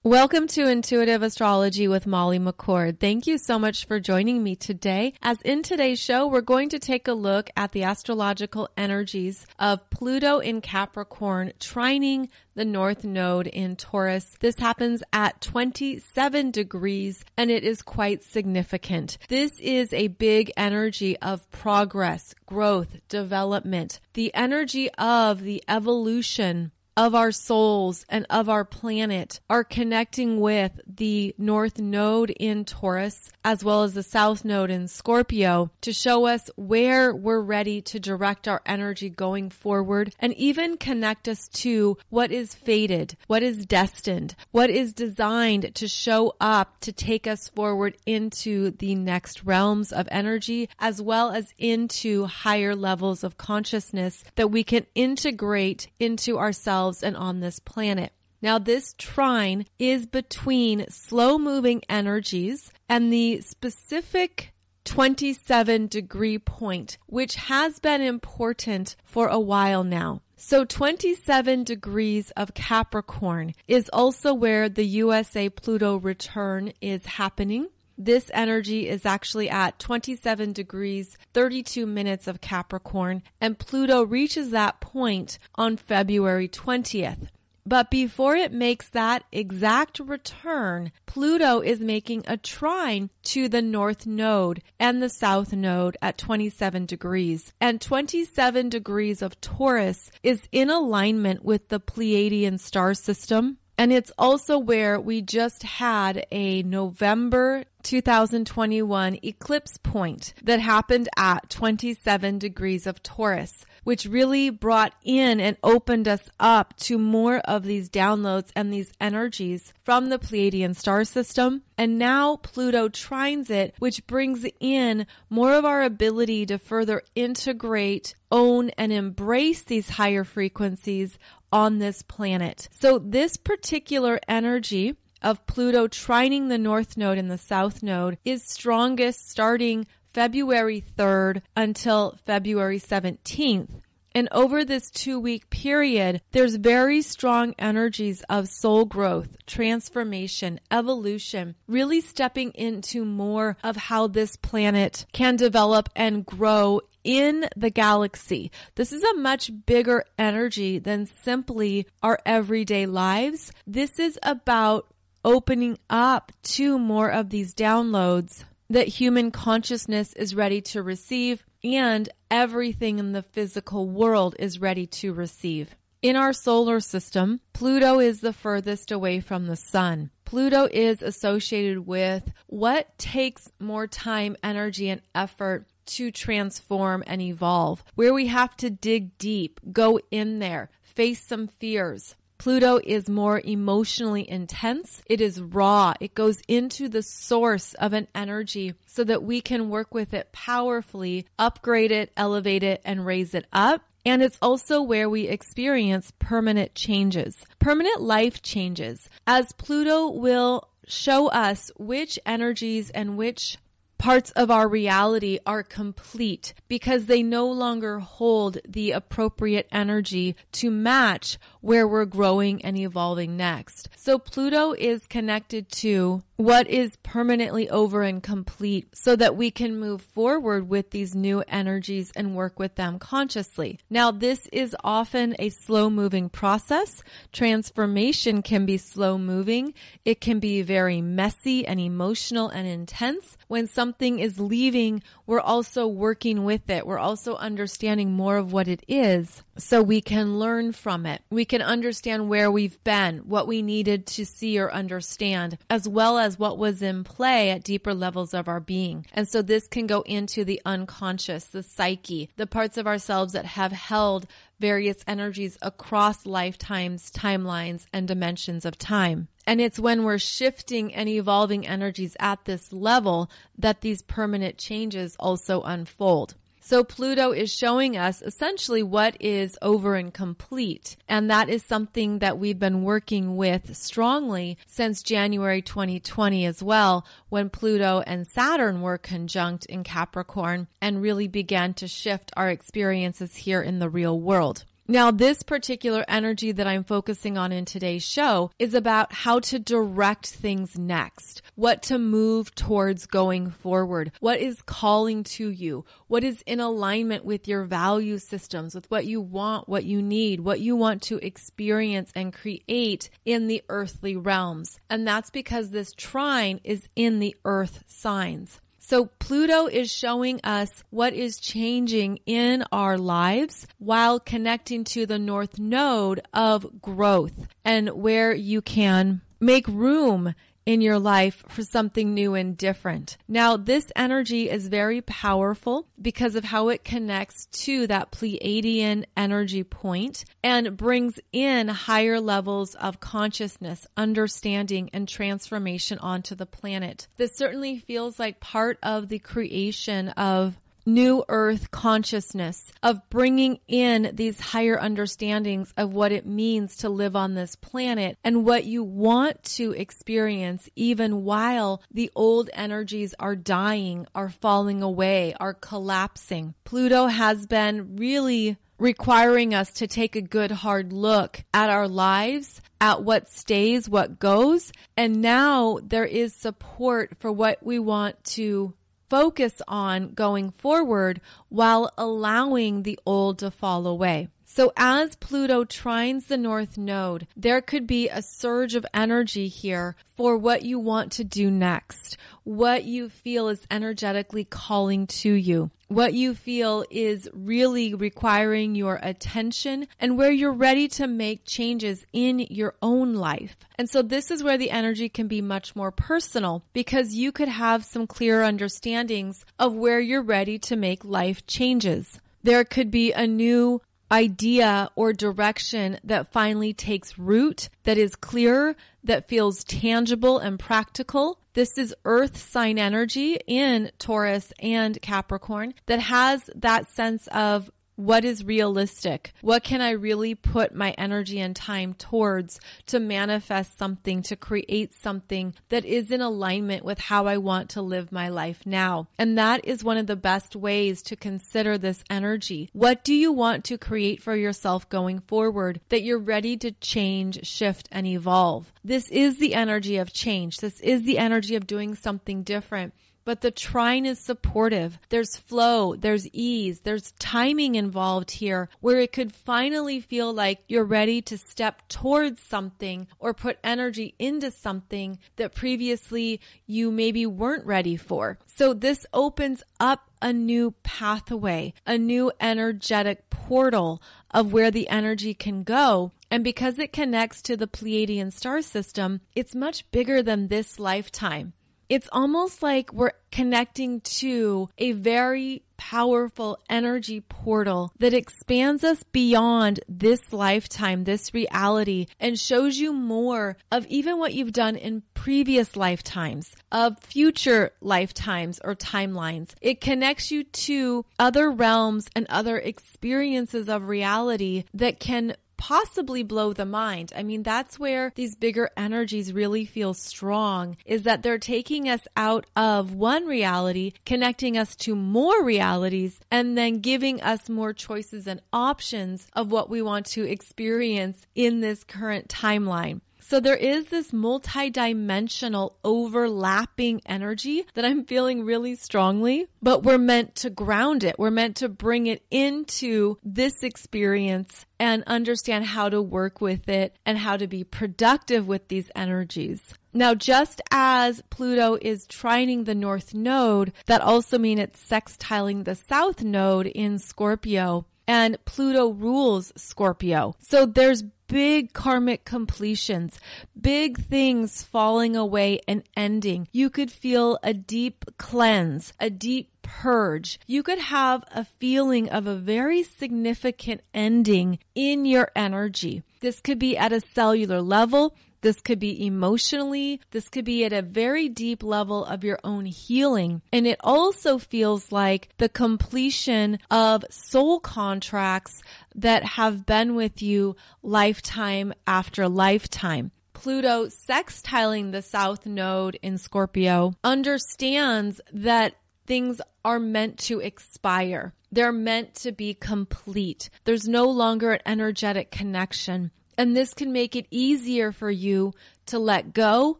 Welcome to Intuitive Astrology with Molly McCord. Thank you so much for joining me today. As in today's show, we're going to take a look at the astrological energies of Pluto in Capricorn trining the North Node in Taurus. This happens at 27 degrees and it is quite significant. This is a big energy of progress, growth, development, the energy of the evolution of our souls and of our planet are connecting with the North Node in Taurus as well as the South Node in Scorpio to show us where we're ready to direct our energy going forward and even connect us to what is fated, what is destined, what is designed to show up to take us forward into the next realms of energy as well as into higher levels of consciousness that we can integrate into ourselves and on this planet. Now, this trine is between slow-moving energies and the specific 27 degree point, which has been important for a while now. So 27 degrees of Capricorn is also where the USA Pluto return is happening. This energy is actually at 27 degrees, 32 minutes of Capricorn, and Pluto reaches that point on February 20th. But before it makes that exact return, Pluto is making a trine to the North Node and the South Node at 27 degrees. And 27 degrees of Taurus is in alignment with the Pleiadian star system. And it's also where we just had a November 2021 eclipse point that happened at 27 degrees of Taurus, which really brought in and opened us up to more of these downloads and these energies from the Pleiadian star system. And now Pluto trines it, which brings in more of our ability to further integrate, own, and embrace these higher frequencies on this planet. So this particular energy of Pluto trining the North Node and the South Node is strongest starting February 3rd until February 17th. And over this 2-week period, there's very strong energies of soul growth, transformation, evolution, really stepping into more of how this planet can develop and grow in the galaxy. This is a much bigger energy than simply our everyday lives. This is about opening up to more of these downloads that human consciousness is ready to receive and everything in the physical world is ready to receive. In our solar system, Pluto is the furthest away from the sun. Pluto is associated with what takes more time, energy, and effort to transform and evolve, where we have to dig deep, go in there, face some fears. Pluto is more emotionally intense. It is raw. It goes into the source of an energy so that we can work with it powerfully, upgrade it, elevate it, and raise it up. And it's also where we experience permanent changes, permanent life changes, as Pluto will show us which energies and which parts of our reality are complete because they no longer hold the appropriate energy to match where we're growing and evolving next. So Pluto is connected to what is permanently over and complete so that we can move forward with these new energies and work with them consciously. Now, this is often a slow-moving process. Transformation can be slow-moving. It can be very messy and emotional and intense. When something is leaving, we're also working with it. We're also understanding more of what it is so we can learn from it. We can understand where we've been, what we needed to see or understand, as well as what was in play at deeper levels of our being. And so this can go into the unconscious, the psyche, the parts of ourselves that have held various energies across lifetimes, timelines, and dimensions of time. And it's when we're shifting and evolving energies at this level that these permanent changes also unfold. So Pluto is showing us essentially what is over and complete. And that is something that we've been working with strongly since January 2020 as well, when Pluto and Saturn were conjunct in Capricorn and really began to shift our experiences here in the real world. Now, this particular energy that I'm focusing on in today's show is about how to direct things next, what to move towards going forward, what is calling to you, what is in alignment with your value systems, with what you want, what you need, what you want to experience and create in the earthly realms. And that's because this trine is in the earth signs. So Pluto is showing us what is changing in our lives while connecting to the North Node of growth and where you can make room in your life for something new and different. Now, this energy is very powerful because of how it connects to that Pleiadian energy point and brings in higher levels of consciousness, understanding, and transformation onto the planet. This certainly feels like part of the creation of new earth consciousness, of bringing in these higher understandings of what it means to live on this planet and what you want to experience even while the old energies are dying, are falling away, are collapsing. Pluto has been really requiring us to take a good hard look at our lives, at what stays, what goes, and now there is support for what we want to focus on going forward while allowing the old to fall away. So as Pluto trines the North Node, there could be a surge of energy here for what you want to do next, what you feel is energetically calling to you, what you feel is really requiring your attention, and where you're ready to make changes in your own life. And so this is where the energy can be much more personal because you could have some clearer understandings of where you're ready to make life changes. There could be a new idea or direction that finally takes root, that is clearer, that feels tangible and practical. This is earth sign energy in Taurus and Capricorn that has that sense of what is realistic? What can I really put my energy and time towards to manifest something, to create something that is in alignment with how I want to live my life now? And that is one of the best ways to consider this energy. What do you want to create for yourself going forward that you're ready to change, shift, and evolve? This is the energy of change. This is the energy of doing something different. But the trine is supportive. There's flow, there's ease, there's timing involved here where it could finally feel like you're ready to step towards something or put energy into something that previously you maybe weren't ready for. So this opens up a new pathway, a new energetic portal of where the energy can go. And because it connects to the Pleiadian star system, it's much bigger than this lifetime. It's almost like we're connecting to a very powerful energy portal that expands us beyond this lifetime, this reality, and shows you more of even what you've done in previous lifetimes, of future lifetimes or timelines. It connects you to other realms and other experiences of reality that can possibly blow the mind. I mean, that's where these bigger energies really feel strong, is that they're taking us out of one reality, connecting us to more realities, and then giving us more choices and options of what we want to experience in this current timeline. So there is this multi-dimensional overlapping energy that I'm feeling really strongly, but we're meant to ground it. We're meant to bring it into this experience and understand how to work with it and how to be productive with these energies. Now, just as Pluto is trining the North Node, that also means it's sextiling the South Node in Scorpio, and Pluto rules Scorpio. So there's big karmic completions, big things falling away and ending. You could feel a deep cleanse, a deep purge. You could have a feeling of a very significant ending in your energy. This could be at a cellular level. This could be emotionally. This could be at a very deep level of your own healing. And it also feels like the completion of soul contracts that have been with you lifetime after lifetime. Pluto sextiling the South Node in Scorpio understands that things are meant to expire. They're meant to be complete. There's no longer an energetic connection. And this can make it easier for you to let go,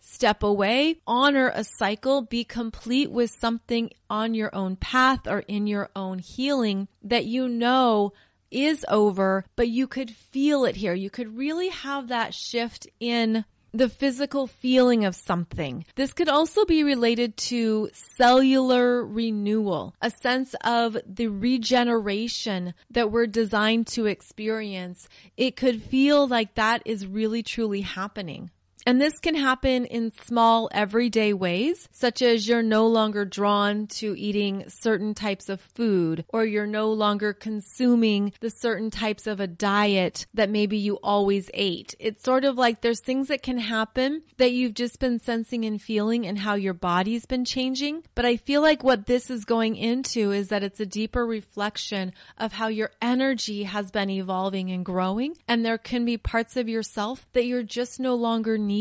step away, honor a cycle, be complete with something on your own path or in your own healing that you know is over, but you could feel it here. You could really have that shift in the physical feeling of something. This could also be related to cellular renewal, a sense of the regeneration that we're designed to experience. It could feel like that is really truly happening. And this can happen in small everyday ways, such as you're no longer drawn to eating certain types of food, or you're no longer consuming the certain types of a diet that maybe you always ate. It's sort of like there's things that can happen that you've just been sensing and feeling and how your body's been changing. But I feel like what this is going into is that it's a deeper reflection of how your energy has been evolving and growing. And there can be parts of yourself that you're just no longer needing.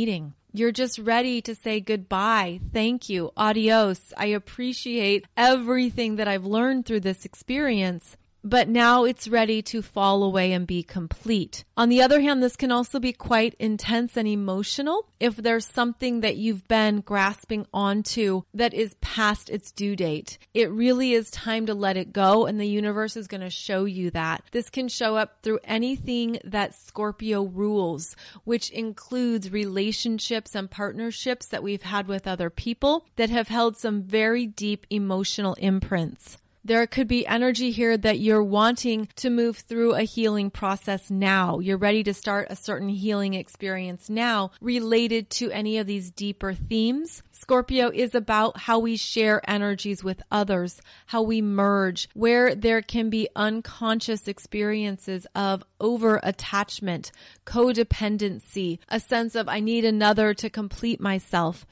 You're just ready to say goodbye. Thank you. Adios. I appreciate everything that I've learned through this experience, but now it's ready to fall away and be complete. On the other hand, this can also be quite intense and emotional if there's something that you've been grasping onto that is past its due date. It really is time to let it go, and the universe is going to show you that. This can show up through anything that Scorpio rules, which includes relationships and partnerships that we've had with other people that have held some very deep emotional imprints. There could be energy here that you're wanting to move through a healing process now. You're ready to start a certain healing experience now related to any of these deeper themes. Scorpio is about how we share energies with others, how we merge, where there can be unconscious experiences of over-attachment, codependency, a sense of I need another to complete myself.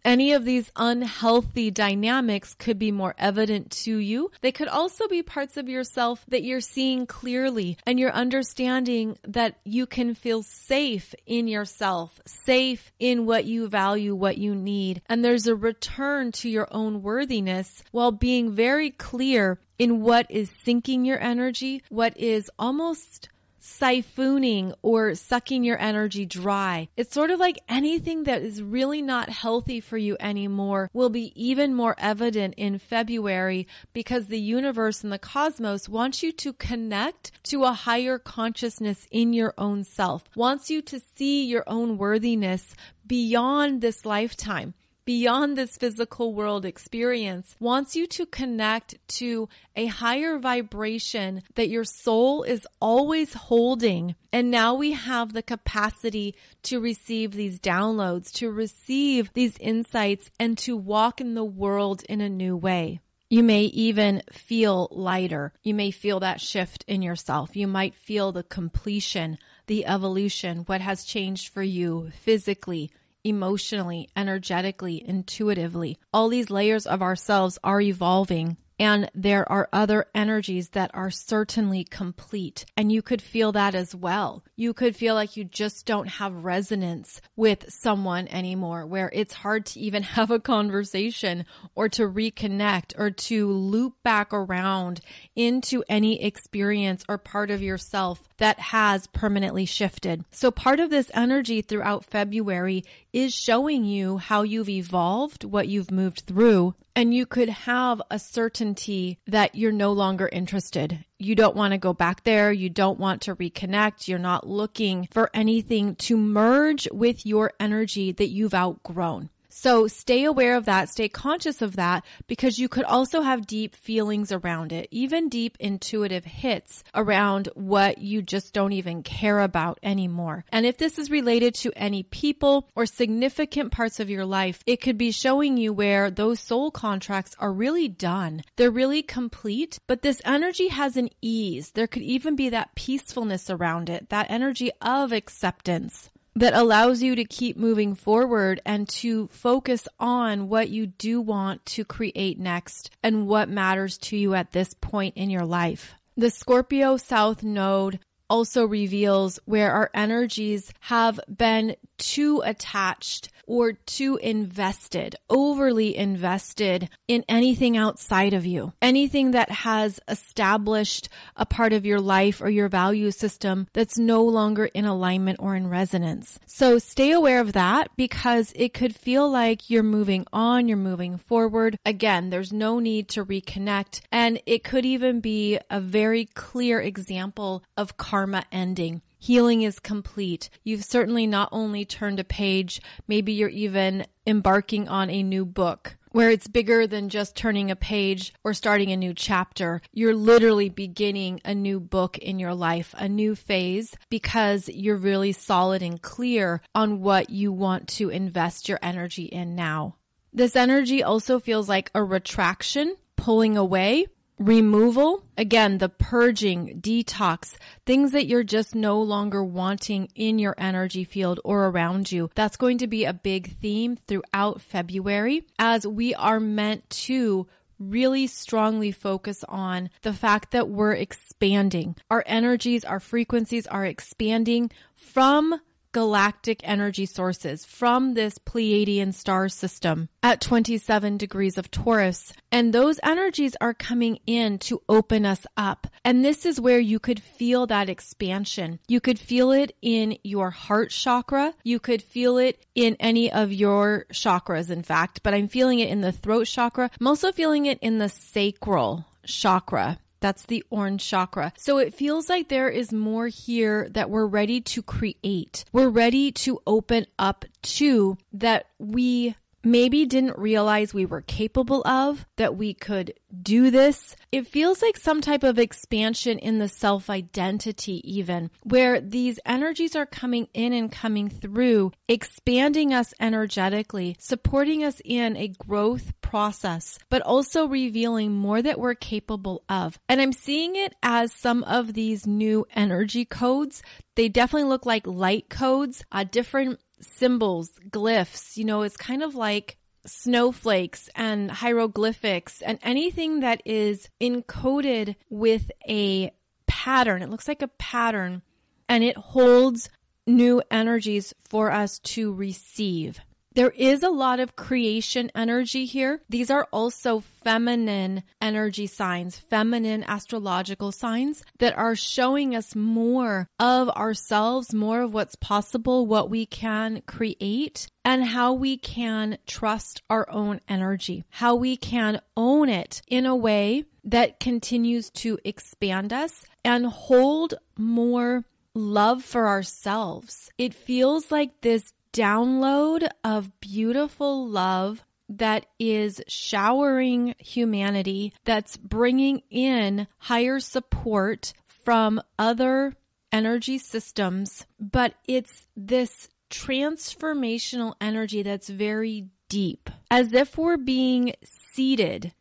Any of these unhealthy dynamics could be more evident to you. They could also be parts of yourself that you're seeing clearly, and you're understanding that you can feel safe in yourself, safe in what you value, what you need. And there's a return to your own worthiness while being very clear in what is sinking your energy, what is almost siphoning or sucking your energy dry. It's sort of like anything that is really not healthy for you anymore will be even more evident in February, because the universe and the cosmos wants you to connect to a higher consciousness in your own self, wants you to see your own worthiness beyond this lifetime, beyond this physical world experience, wants you to connect to a higher vibration that your soul is always holding. And now we have the capacity to receive these downloads, to receive these insights, and to walk in the world in a new way. You may even feel lighter. You may feel that shift in yourself. You might feel the completion, the evolution, what has changed for you physically, emotionally, energetically, intuitively. All these layers of ourselves are evolving, and there are other energies that are certainly complete. And you could feel that as well. You could feel like you just don't have resonance with someone anymore, where it's hard to even have a conversation or to reconnect or to loop back around into any experience or part of yourself that has permanently shifted. So part of this energy throughout February is showing you how you've evolved, what you've moved through, and you could have a certainty that you're no longer interested. You don't want to go back there. You don't want to reconnect. You're not looking for anything to merge with your energy that you've outgrown. So stay aware of that, stay conscious of that, because you could also have deep feelings around it, even deep intuitive hits around what you just don't even care about anymore. And if this is related to any people or significant parts of your life, it could be showing you where those soul contracts are really done. They're really complete, but this energy has an ease. There could even be that peacefulness around it, that energy of acceptance that allows you to keep moving forward and to focus on what you do want to create next and what matters to you at this point in your life. The Scorpio South Node also reveals where our energies have been too attached or too invested, overly invested in anything outside of you, anything that has established a part of your life or your value system that's no longer in alignment or in resonance. So stay aware of that, because it could feel like you're moving on, you're moving forward. Again, there's no need to reconnect, and it could even be a very clear example of karma ending. Healing is complete. You've certainly not only turned a page, maybe you're even embarking on a new book where it's bigger than just turning a page or starting a new chapter. You're literally beginning a new book in your life, a new phase, because you're really solid and clear on what you want to invest your energy in now. This energy also feels like a retraction, pulling away, removal. Again, the purging, detox, things that you're just no longer wanting in your energy field or around you. That's going to be a big theme throughout February, as we are meant to really strongly focus on the fact that we're expanding. Our energies, our frequencies are expanding from galactic energy sources, from this Pleiadian star system at 27 degrees of Taurus. And those energies are coming in to open us up. And this is where you could feel that expansion. You could feel it in your heart chakra. You could feel it in any of your chakras, in fact, but I'm feeling it in the throat chakra. I'm also feeling it in the sacral chakra. That's the orange chakra. So it feels like there is more here that we're ready to create. We're ready to open up to, that we maybe didn't realize we were capable of, that we could do this. It feels like some type of expansion in the self-identity even, where these energies are coming in and coming through, expanding us energetically, supporting us in a growth process, but also revealing more that we're capable of. And I'm seeing it as some of these new energy codes. They definitely look like light codes, different symbols, glyphs. It's kind of like snowflakes and hieroglyphics and anything that is encoded with a pattern. It looks like a pattern, and it holds new energies for us to receive. There is a lot of creation energy here. These are also feminine energy signs, feminine astrological signs that are showing us more of ourselves, more of what's possible, what we can create, and how we can trust our own energy, how we can own it in a way that continues to expand us and hold more love for ourselves. It feels like this download of beautiful love that is showering humanity, that's bringing in higher support from other energy systems, but it's this transformational energy that's very deep, as if we're being seeded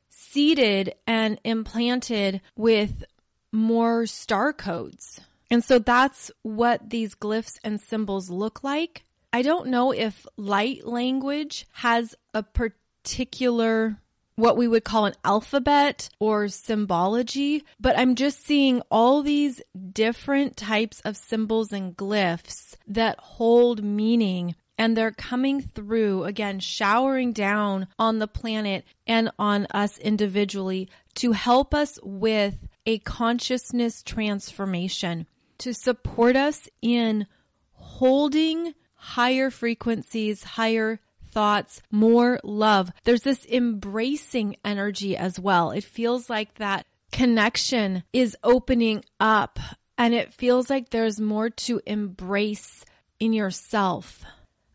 and implanted with more star codes. And so that's what these glyphs and symbols look like. I don't know if light language has a particular, what we would call an alphabet or symbology, but I'm just seeing all these different types of symbols and glyphs that hold meaning, and they're coming through, again, showering down on the planet and on us individually to help us with a consciousness transformation, to support us in holding higher frequencies, higher thoughts, more love. There's this embracing energy as well. It feels like that connection is opening up, and it feels like there's more to embrace in yourself.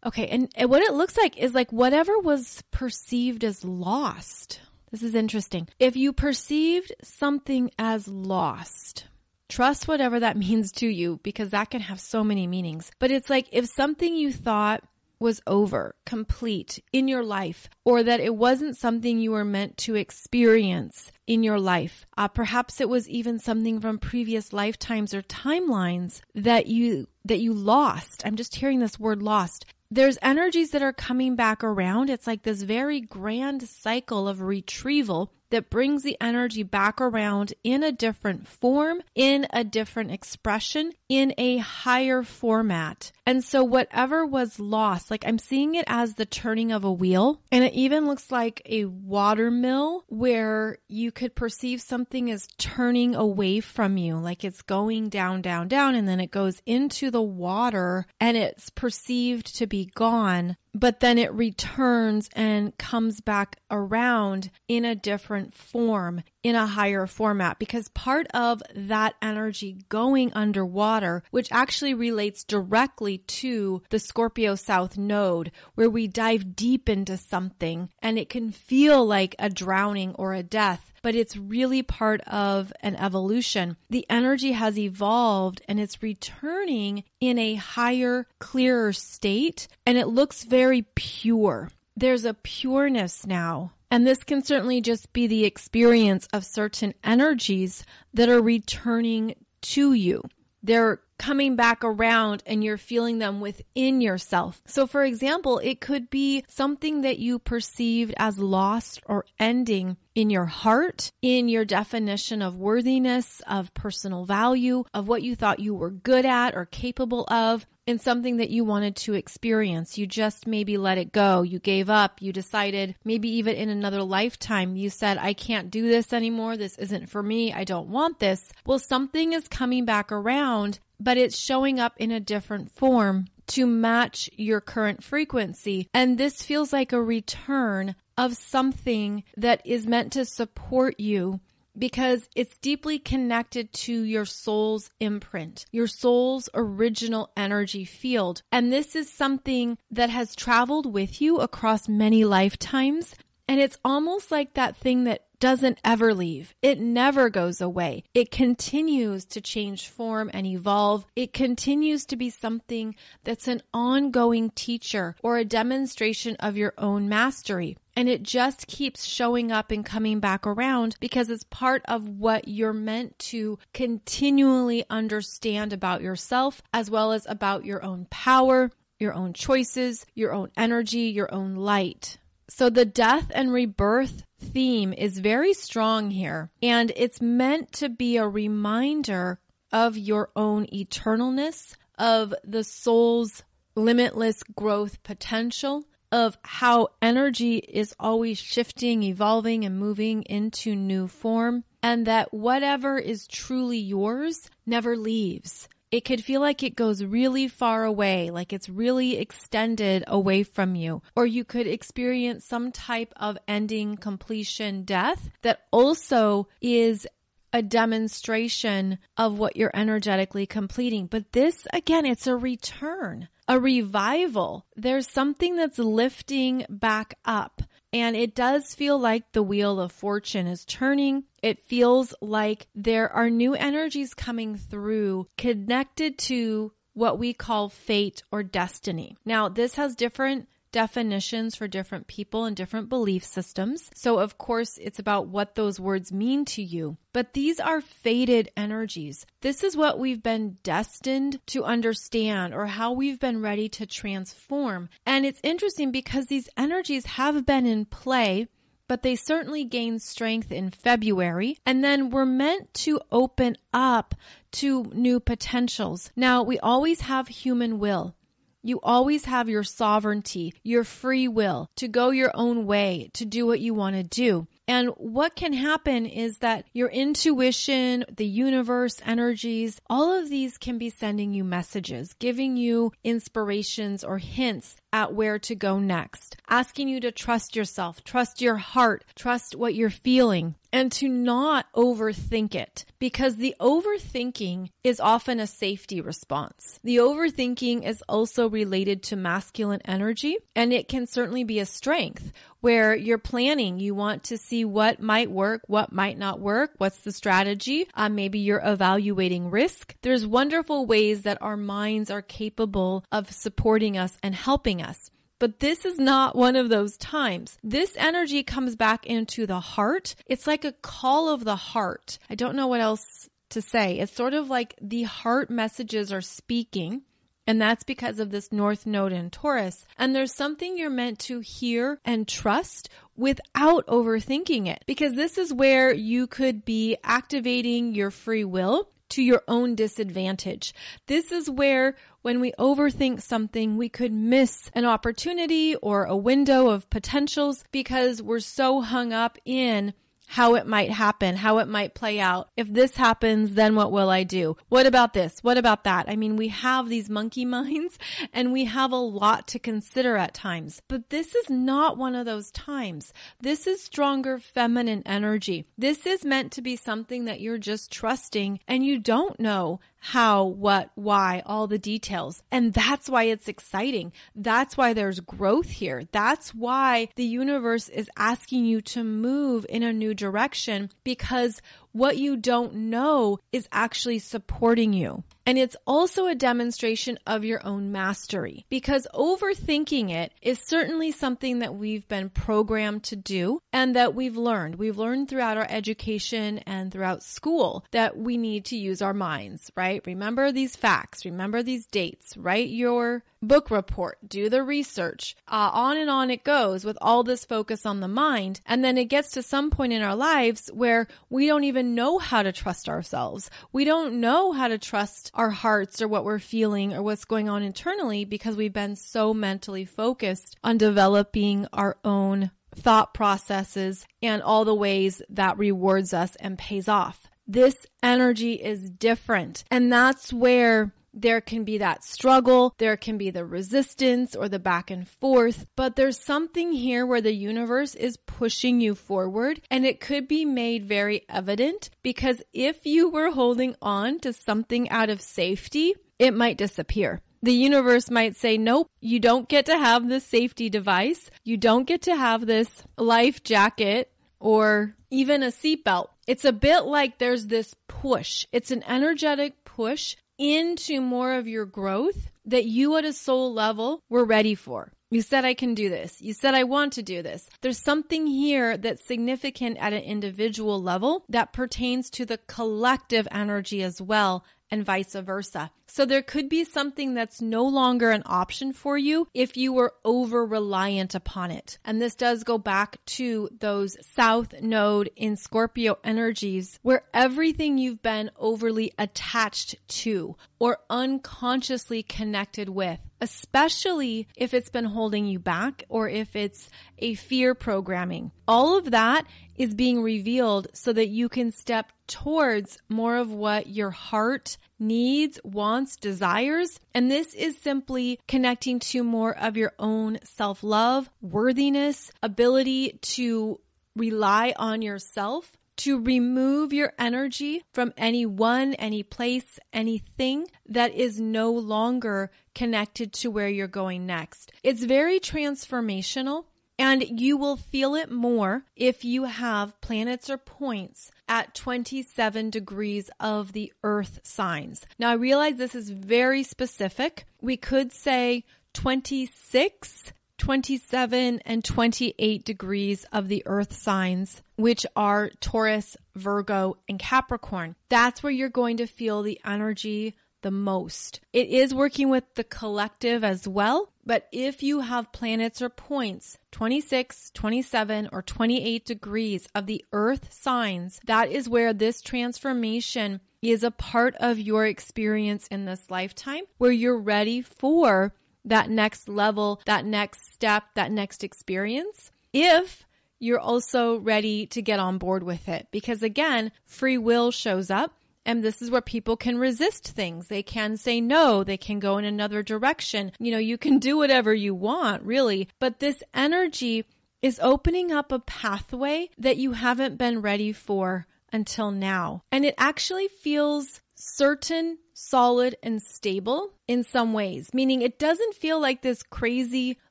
Okay, and what it looks like is like whatever was perceived as lost. This is interesting. If you perceived something as lost, trust whatever that means to you, because that can have so many meanings. But it's like if something you thought was over, complete in your life, or that it wasn't something you were meant to experience in your life. Perhaps it was even something from previous lifetimes or timelines that you lost. I'm just hearing this word lost. There's energies that are coming back around. It's like this very grand cycle of retrieval that brings the energy back around in a different form, in a different expression, in a higher format. And so whatever was lost, like I'm seeing it as the turning of a wheel, and it even looks like a water mill where you could perceive something as turning away from you, like it's going down, down, down, and then it goes into the water and it's perceived to be gone, but then it returns and comes back around in a different form, in a higher format, because part of that energy going underwater, which actually relates directly to the Scorpio South node, where we dive deep into something and it can feel like a drowning or a death, but it's really part of an evolution. The energy has evolved and it's returning in a higher, clearer state, and it looks very pure. There's a pureness now. And this can certainly just be the experience of certain energies that are returning to you. They're coming back around and you're feeling them within yourself. So for example, it could be something that you perceived as lost or ending in your heart, in your definition of worthiness, of personal value, of what you thought you were good at or capable of, in something that you wanted to experience. You just maybe let it go. You gave up. You decided, maybe even in another lifetime, you said, I can't do this anymore. This isn't for me. I don't want this. Well, something is coming back around, but it's showing up in a different form to match your current frequency. And this feels like a return of something that is meant to support you, because it's deeply connected to your soul's imprint, your soul's original energy field. And this is something that has traveled with you across many lifetimes. And it's almost like that thing that doesn't ever leave. It never goes away. It continues to change form and evolve. It continues to be something that's an ongoing teacher or a demonstration of your own mastery. And it just keeps showing up and coming back around because it's part of what you're meant to continually understand about yourself, as well as about your own power, your own choices, your own energy, your own light. So the death and rebirth theme is very strong here, and it's meant to be a reminder of your own eternalness, of the soul's limitless growth potential, of how energy is always shifting, evolving, and moving into new form, and that whatever is truly yours never leaves. It could feel like it goes really far away, like it's really extended away from you. Or you could experience some type of ending, completion, death that also is a demonstration of what you're energetically completing. But this, again, it's a return, a revival. There's something that's lifting back up. And it does feel like the wheel of fortune is turning. It feels like there are new energies coming through connected to what we call fate or destiny. Now, this has different definitions for different people and different belief systems. So of course, it's about what those words mean to you. But these are fated energies. This is what we've been destined to understand, or how we've been ready to transform. And it's interesting because these energies have been in play, but they certainly gained strength in February. And then we're meant to open up to new potentials. Now, we always have human will. You always have your sovereignty, your free will to go your own way, to do what you want to do. And what can happen is that your intuition, the universe, energies, all of these can be sending you messages, giving you inspirations or hints at where to go next, asking you to trust yourself, trust your heart, trust what you're feeling, and to not overthink it, because the overthinking is often a safety response. The overthinking is also related to masculine energy, and it can certainly be a strength where you're planning. You want to see what might work, what might not work, what's the strategy. Maybe you're evaluating risk. There's wonderful ways that our minds are capable of supporting us and helping us. But this is not one of those times. This energy comes back into the heart. It's like a call of the heart. I don't know what else to say. It's sort of like the heart messages are speaking, And that's because of this North Node in Taurus. And there's something you're meant to hear and trust without overthinking it, because this is where you could be activating your free will to your own disadvantage. This is where when we overthink something, we could miss an opportunity or a window of potentials because we're so hung up in how it might happen, how it might play out. If this happens, then what will I do? What about this? What about that? I mean, we have these monkey minds and we have a lot to consider at times, but this is not one of those times. This is stronger feminine energy. This is meant to be something that you're just trusting and you don't know how, what, why, all the details. And that's why it's exciting. That's why there's growth here. That's why the universe is asking you to move in a new direction, because what you don't know is actually supporting you. And it's also a demonstration of your own mastery, because overthinking it is certainly something that we've been programmed to do and that we've learned. We've learned throughout our education and throughout school that we need to use our minds, right? Remember these facts, remember these dates, write your book report, do the research, on and on it goes with all this focus on the mind. And then it gets to some point in our lives where we don't even know how to trust ourselves. We don't know how to trust our hearts or what we're feeling or what's going on internally because we've been so mentally focused on developing our own thought processes and all the ways that rewards us and pays off. This energy is different. And that's where there can be that struggle, there can be the resistance or the back and forth, but there's something here where the universe is pushing you forward, and it could be made very evident because if you were holding on to something out of safety, it might disappear. The universe might say, nope, you don't get to have this safety device. You don't get to have this life jacket or even a seatbelt. It's a bit like there's this push. It's an energetic push into more of your growth that you at a soul level were ready for. You said, I can do this. You said, I want to do this. There's something here that's significant at an individual level that pertains to the collective energy as well, and vice versa. So there could be something that's no longer an option for you if you were over reliant upon it. And this does go back to those South Node in Scorpio energies where everything you've been overly attached to or unconsciously connected with, especially if it's been holding you back or if it's a fear programming. All of that is being revealed so that you can step towards more of what your heart needs, wants, desires. And this is simply connecting to more of your own self-love, worthiness, ability to rely on yourself, to remove your energy from anyone, any place, anything that is no longer connected to where you're going next. It's very transformational. And you will feel it more if you have planets or points at 27 degrees of the earth signs. Now, I realize this is very specific. We could say 26, 27, and 28 degrees of the earth signs, which are Taurus, Virgo, and Capricorn. That's where you're going to feel the energy the most. It is working with the collective as well, but if you have planets or points 26, 27, or 28 degrees of the earth signs, that is where this transformation is a part of your experience in this lifetime, where you're ready for that next level, that next step, that next experience. If you're also ready to get on board with it, because again, free will shows up. And this is where people can resist things. They can say no. They can go in another direction. You know, you can do whatever you want, really. But this energy is opening up a pathway that you haven't been ready for until now. And it actually feels certain, solid, and stable in some ways, meaning it doesn't feel like this crazy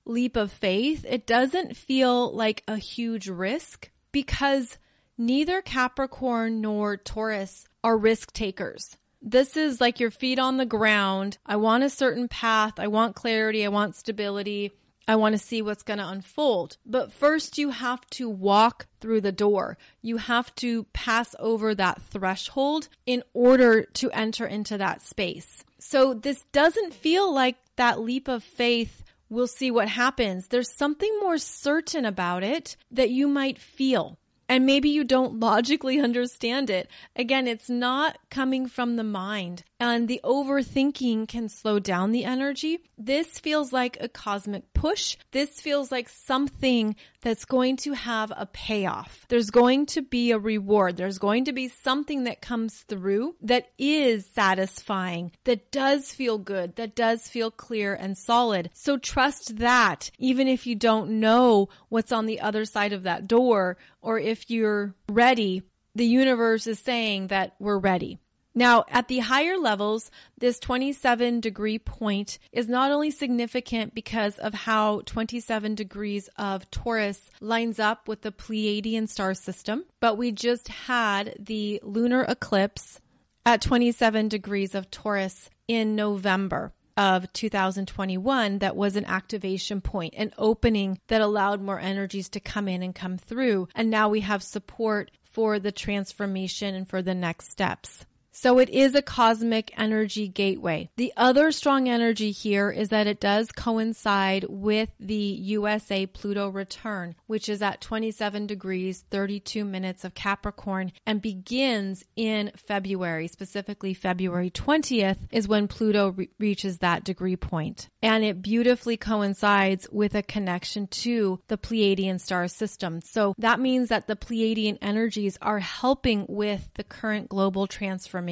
leap of faith. It doesn't feel like a huge risk because neither Capricorn nor Taurus are risk takers. This is like your feet on the ground. I want a certain path. I want clarity. I want stability. I want to see what's going to unfold. But first you have to walk through the door. You have to pass over that threshold in order to enter into that space. So this doesn't feel like that leap of faith. We'll see what happens. There's something more certain about it that you might feel. And maybe you don't logically understand it. Again, it's not coming from the mind, and the overthinking can slow down the energy. This feels like a cosmic push. This feels like something that's going to have a payoff. There's going to be a reward. There's going to be something that comes through that is satisfying, that does feel good, that does feel clear and solid. So trust that, even if you don't know what's on the other side of that door, or if you're ready, the universe is saying that we're ready. Now, at the higher levels, this 27-degree point is not only significant because of how 27 degrees of Taurus lines up with the Pleiadian star system, but we just had the lunar eclipse at 27 degrees of Taurus in November of 2021 that was an activation point, an opening that allowed more energies to come in and come through. And now we have support for the transformation and for the next steps. So it is a cosmic energy gateway. The other strong energy here is that it does coincide with the USA Pluto return, which is at 27 degrees, 32 minutes of Capricorn, and begins in February. Specifically, February 20th is when Pluto reaches that degree point. And it beautifully coincides with a connection to the Pleiadian star system. So that means that the Pleiadian energies are helping with the current global transformation.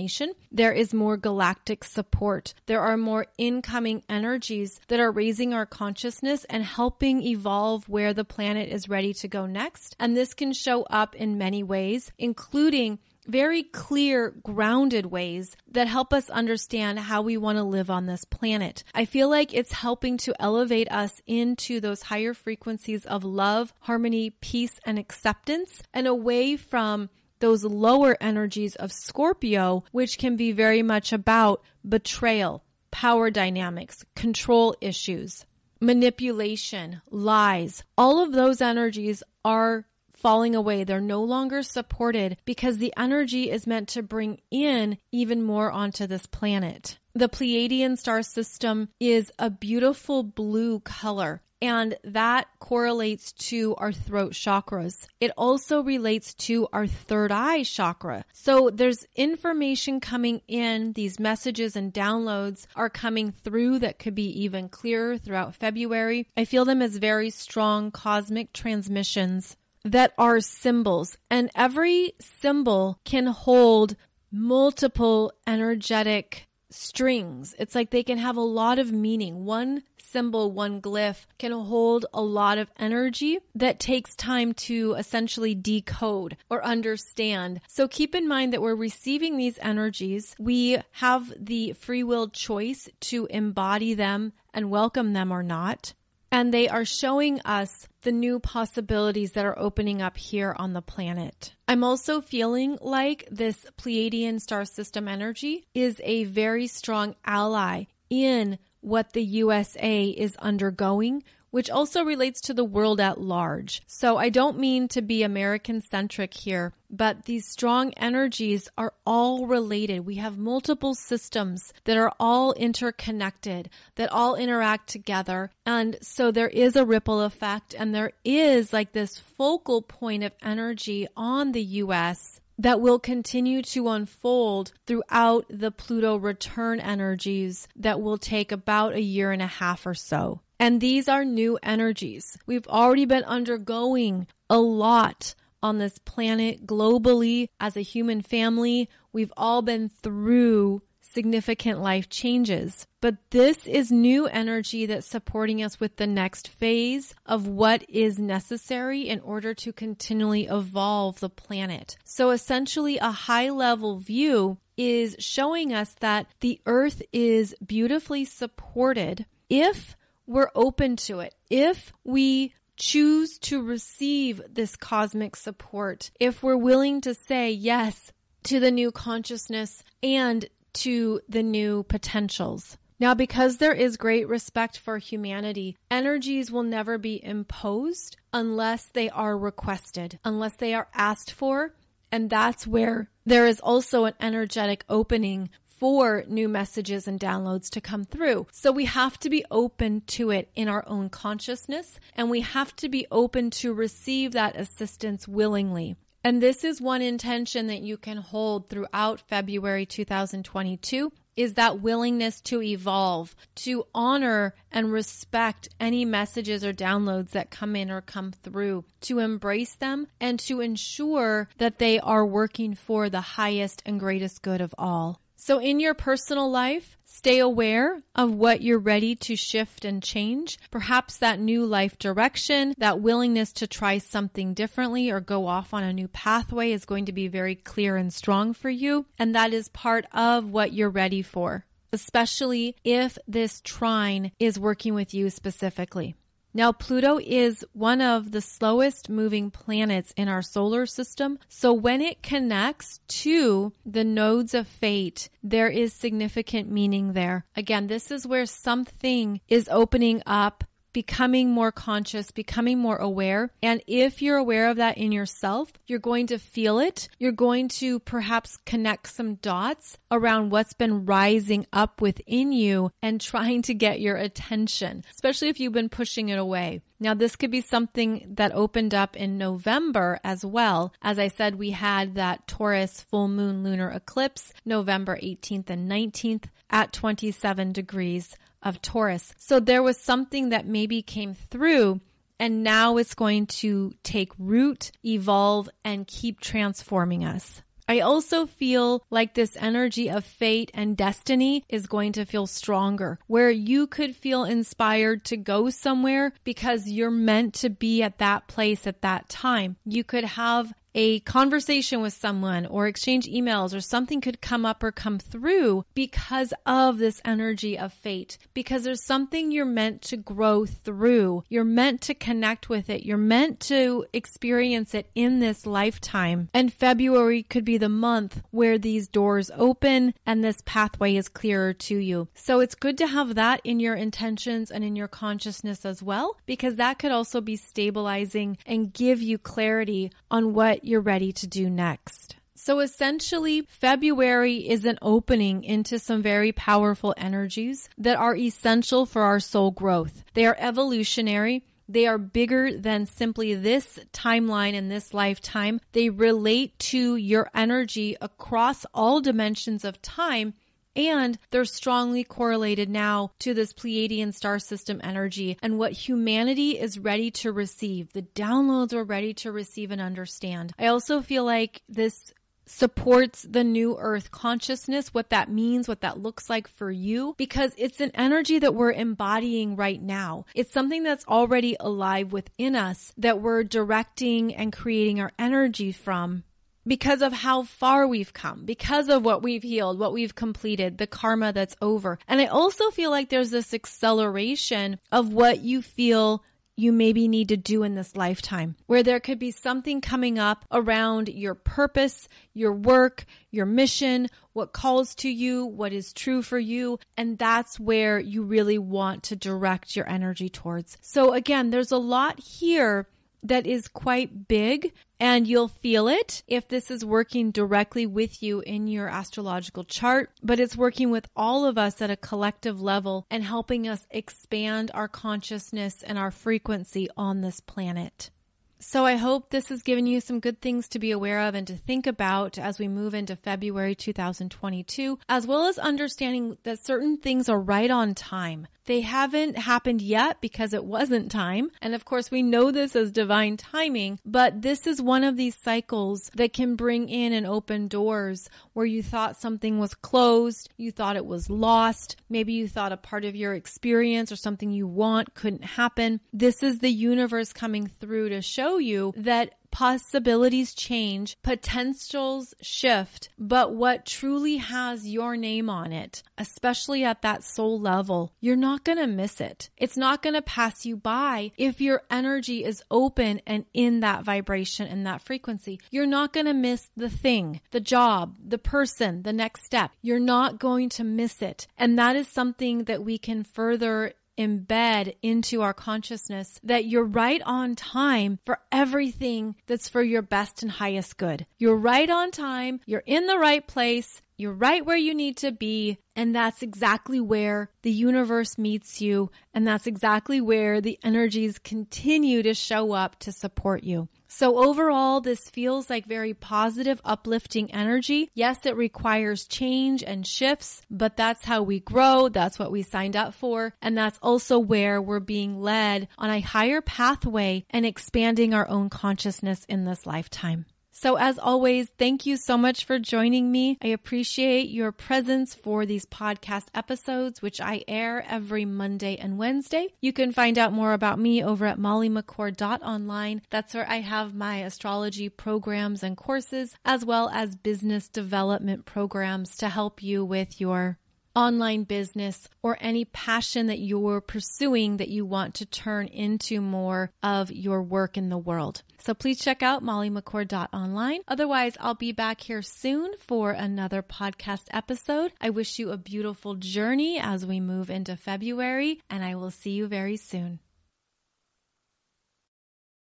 There is more galactic support. There are more incoming energies that are raising our consciousness and helping evolve where the planet is ready to go next. And this can show up in many ways, including very clear, grounded ways that help us understand how we want to live on this planet. I feel like it's helping to elevate us into those higher frequencies of love, harmony, peace, and acceptance, and away from those lower energies of Scorpio, which can be very much about betrayal, power dynamics, control issues, manipulation, lies. All of those energies are falling away. They're no longer supported because the energy is meant to bring in even more onto this planet. The Pleiadian star system is a beautiful blue color, and that correlates to our throat chakras. It also relates to our third eye chakra. So there's information coming in. These messages and downloads are coming through that could be even clearer throughout February. I feel them as very strong cosmic transmissions that are symbols. And every symbol can hold multiple energetic strings. It's like they can have a lot of meaning. One symbol, one glyph can hold a lot of energy that takes time to essentially decode or understand. So keep in mind that we're receiving these energies. We have the free will choice to embody them and welcome them or not. And they are showing us the new possibilities that are opening up here on the planet. I'm also feeling like this Pleiadian star system energy is a very strong ally in what the USA is undergoing, which also relates to the world at large. So I don't mean to be American-centric here, but these strong energies are all related. We have multiple systems that are all interconnected, that all interact together. And so there is a ripple effect, and there is like this focal point of energy on the US that will continue to unfold throughout the Pluto return energies that will take about a year and a half or so. And these are new energies. We've already been undergoing a lot on this planet globally as a human family. We've all been through significant life changes. But this is new energy that's supporting us with the next phase of what is necessary in order to continually evolve the planet. So essentially, a high-level view is showing us that the Earth is beautifully supported if we're open to it, if we choose to receive this cosmic support, if we're willing to say yes to the new consciousness and to the new potentials. Now, because there is great respect for humanity, energies will never be imposed unless they are requested, unless they are asked for. And that's where there is also an energetic opening for new messages and downloads to come through. So we have to be open to it in our own consciousness, and we have to be open to receive that assistance willingly. And this is one intention that you can hold throughout February 2022, is that willingness to evolve, to honor and respect any messages or downloads that come in or come through, to embrace them and to ensure that they are working for the highest and greatest good of all. So in your personal life, stay aware of what you're ready to shift and change. Perhaps that new life direction, that willingness to try something differently or go off on a new pathway is going to be very clear and strong for you. And that is part of what you're ready for, especially if this trine is working with you specifically. Now, Pluto is one of the slowest moving planets in our solar system. So when it connects to the nodes of fate, there is significant meaning there. Again, this is where something is opening up, becoming more conscious, becoming more aware. And if you're aware of that in yourself, you're going to feel it. You're going to perhaps connect some dots around what's been rising up within you and trying to get your attention, especially if you've been pushing it away. Now, this could be something that opened up in November as well. As I said, we had that Taurus full moon lunar eclipse, November 18th and 19th at 27 degrees of Taurus. So there was something that maybe came through, and now it's going to take root, evolve, and keep transforming us. I also feel like this energy of fate and destiny is going to feel stronger, where you could feel inspired to go somewhere because you're meant to be at that place at that time. You could have a conversation with someone or exchange emails, or something could come up or come through because of this energy of fate, because there's something you're meant to grow through. You're meant to connect with it. You're meant to experience it in this lifetime. And February could be the month where these doors open and this pathway is clearer to you. So it's good to have that in your intentions and in your consciousness as well, because that could also be stabilizing and give you clarity on what you're ready to do next. So essentially, February is an opening into some very powerful energies that are essential for our soul growth. They are evolutionary. They are bigger than simply this timeline and this lifetime. They relate to your energy across all dimensions of time. And they're strongly correlated now to this Pleiadian star system energy and what humanity is ready to receive. The downloads are ready to receive and understand. I also feel like this supports the new earth consciousness, what that means, what that looks like for you, because it's an energy that we're embodying right now. It's something that's already alive within us that we're directing and creating our energy from, because of how far we've come, because of what we've healed, what we've completed, the karma that's over. And I also feel like there's this acceleration of what you feel you maybe need to do in this lifetime, where there could be something coming up around your purpose, your work, your mission, what calls to you, what is true for you. And that's where you really want to direct your energy towards. So again, there's a lot here that is quite big, and you'll feel it if this is working directly with you in your astrological chart, but it's working with all of us at a collective level and helping us expand our consciousness and our frequency on this planet. So I hope this has given you some good things to be aware of and to think about as we move into February 2022, as well as understanding that certain things are right on time. They haven't happened yet because it wasn't time. And of course, we know this as divine timing, but this is one of these cycles that can bring in and open doors where you thought something was closed, you thought it was lost, maybe you thought a part of your experience or something you want couldn't happen. This is the universe coming through to show you that possibilities change, potentials shift, but what truly has your name on it, especially at that soul level, you're not going to miss it. It's not going to pass you by if your energy is open and in that vibration and that frequency. You're not going to miss the thing, the job, the person, the next step. You're not going to miss it. And that is something that we can further embed into our consciousness, that you're right on time for everything that's for your best and highest good. You're right on time. You're in the right place. You're right where you need to be, and that's exactly where the universe meets you, and that's exactly where the energies continue to show up to support you. So overall, this feels like very positive, uplifting energy. Yes, it requires change and shifts, but that's how we grow. That's what we signed up for. And that's also where we're being led on a higher pathway and expanding our own consciousness in this lifetime. So as always, thank you so much for joining me. I appreciate your presence for these podcast episodes, which I air every Monday and Wednesday. You can find out more about me over at mollymccord.online. That's where I have my astrology programs and courses, as well as business development programs to help you with your online business or any passion that you're pursuing that you want to turn into more of your work in the world. So please check out mollymccord.online. Otherwise, I'll be back here soon for another podcast episode. I wish you a beautiful journey as we move into February, and I will see you very soon.